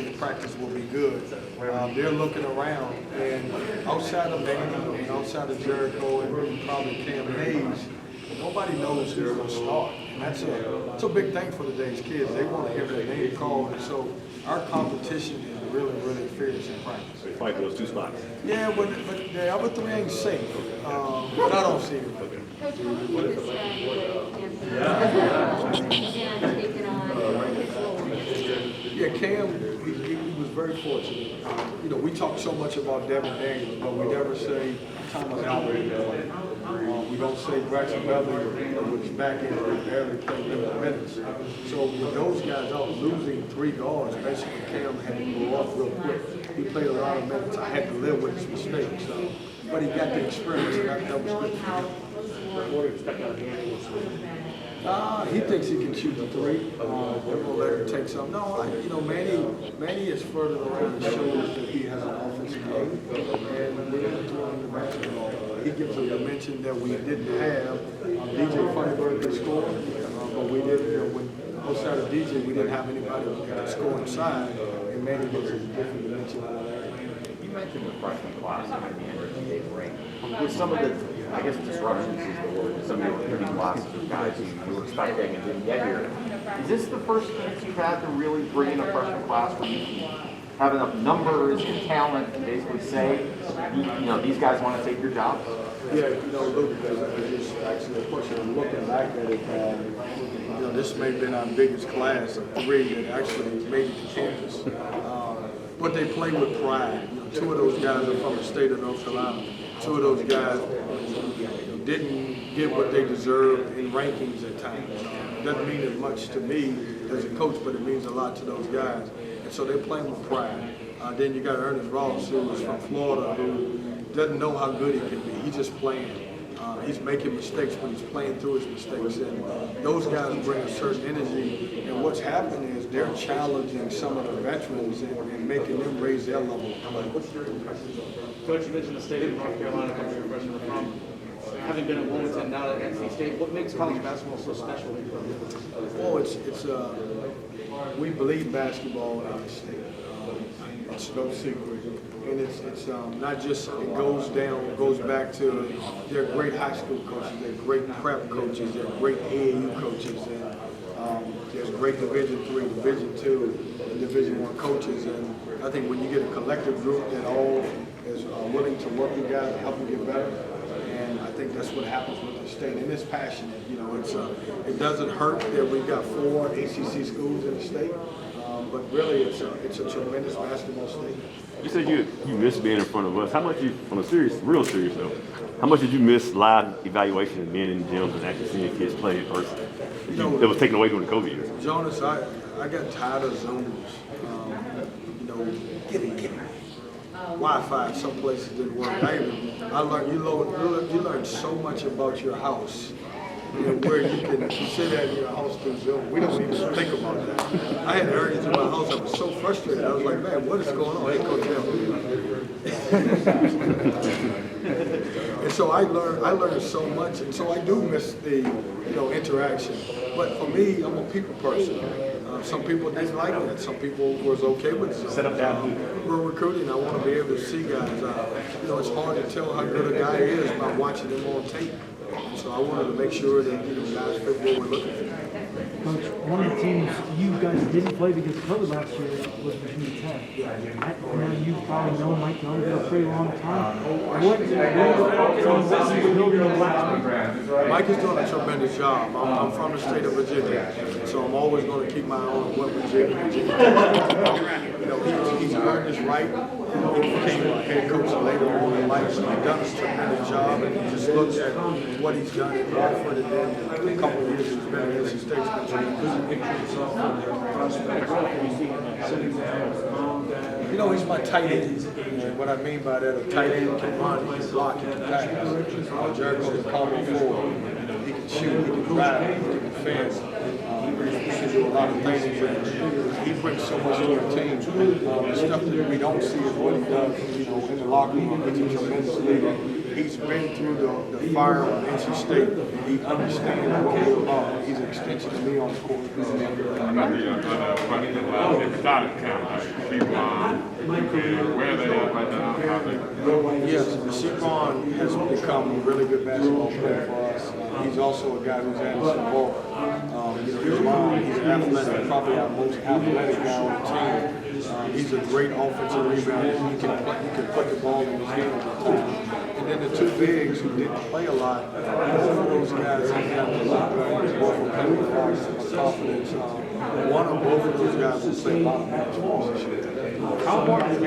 think practice will be good. They're looking around, and outside of Danny and outside of Jericho and probably Cam Hayes, nobody knows who's going to start. And that's a big thing for today's kids. They want to hear their name called. And so our competition is really, really fierce in practice. They fight for those two spots. Yeah, but the other three ain't safe. But I don't see it. Coach, how long did this and take it on his role? Yeah, Cam, he was very fortunate. We talk so much about Devin Daniels, but we never say Thomas Allen. We don't say Braxton Beverly, which back in barely played limited minutes. So with those guys out losing 3 guards, basically Cam had to go off real quick. He played a lot of minutes. I had to live with his mistakes. But he got the experience, and that was good for him. What do you expect out of Daniels? He thinks he can shoot the 3. They're going to let him take some. No, Manny is further around and shows that he has an offensive game. And we're going to throw him the basketball. He gives a dimension that we didn't have. DJ Funnyberg could score, but we didn't. When outside of DJ, we didn't have anybody that could score inside. And Manny gives a different dimension out of that. You mentioned the freshman class at the end of the day break. With some of the, I guess, disruptions is the word, with some of your recruiting classes of guys you were expecting and didn't get here. Is this the first chance you've had to really bring in a freshman class where you have enough numbers and talent to basically say, these guys want to take your jobs? Yeah, Luke, it's actually a question. I'm looking back at it. This may have been our biggest class of 3 that actually made it to campus. But they play with pride. 2 of those guys are from the state of North Carolina. 2 of those guys didn't get what they deserved in rankings at times. It doesn't mean as much to me as a coach, but it means a lot to those guys. And so they're playing with pride. Then you got Ernest Ross, who is from Florida, who doesn't know how good he can be. He's just playing. He's making mistakes, but he's playing through his mistakes. And those guys bring a certain energy. And what's happening is they're challenging some of the veterans and making them raise their level of play. What's your impression? Coach, you mentioned the state of North Carolina, where your freshman are from. Having been at Wilmington, now at NC State, what makes college basketball so special? Oh, we bleed basketball in the state. It's no secret. And it's not just, it goes back to their great high school coaches, their great prep coaches, their great AAU coaches, and there's great Division III, Division II, and Division I coaches. And I think when you get a collective group that all is willing to work with guys to help them get better, and I think that's what happens with the state. And it's passionate. It doesn't hurt that we've got 4 ACC schools in the state, but really it's a tremendous basketball state. You said you missed being in front of us. How much on a real serious note, how much did you miss live evaluation and being in gyms and actually seeing kids play in person? It was taken away during the COVID years. Jonas, I got tired of Zooms. Wi-Fi in some places didn't work. I learned you learn so much about your house. Where you can sit at your house through Zoom. We don't even think about that. I had areas in my house I was so frustrated. I was like, man, what is going on? Hey, Coach And so I learned so much, and so I do miss the interaction. But for me, I'm a people person. Some people didn't like that. Some people was okay with Zoom. Set up that. We're recruiting. I want to be able to see guys. It's hard to tell how good a guy is by watching him on tape. So I wanted to make sure that guys fit what we're looking for. Coach, one of the teams you guys didn't play because of COVID last year was Virginia Tech. Now you've probably known Mike Young for a pretty long time. What are your thoughts on what you were building in last week? Mike is doing a tremendous job. I'm from the state of Virginia, so I'm always going to keep my eye on what Virginia. He's earned his right. He became a head coach later on in life, so he's done a tremendous job, and he just looks at what he's done in Hartford and then a couple of years he's been at NC State. He's my tight end. And what I mean by that, a tight end can run, he can block, he can pass. Jericho can power forward. He can shoot, he can drive, he can defend. He can do a lot of things. He brings so much to the team. The stuff that we don't see is what he does. In the locker room, he's a tremendous leader. he's been through the fire on NC State, and he understands what we're about. He's an extension of me on the court. I know the other question was every time it comes, where they at right now, how they. Yes, Seabron has become a really good basketball player for us. He's also a guy who's added some bulk. His mom, he's athletic, probably our most athletic guy on the team. He's a great offensive rebounder. He can put the ball in his hand at the time. And then the two bigs who didn't play a lot, both of those guys have gotten a lot better. Both of them have confidence. One or both of those guys will play a lot of matches this year. How important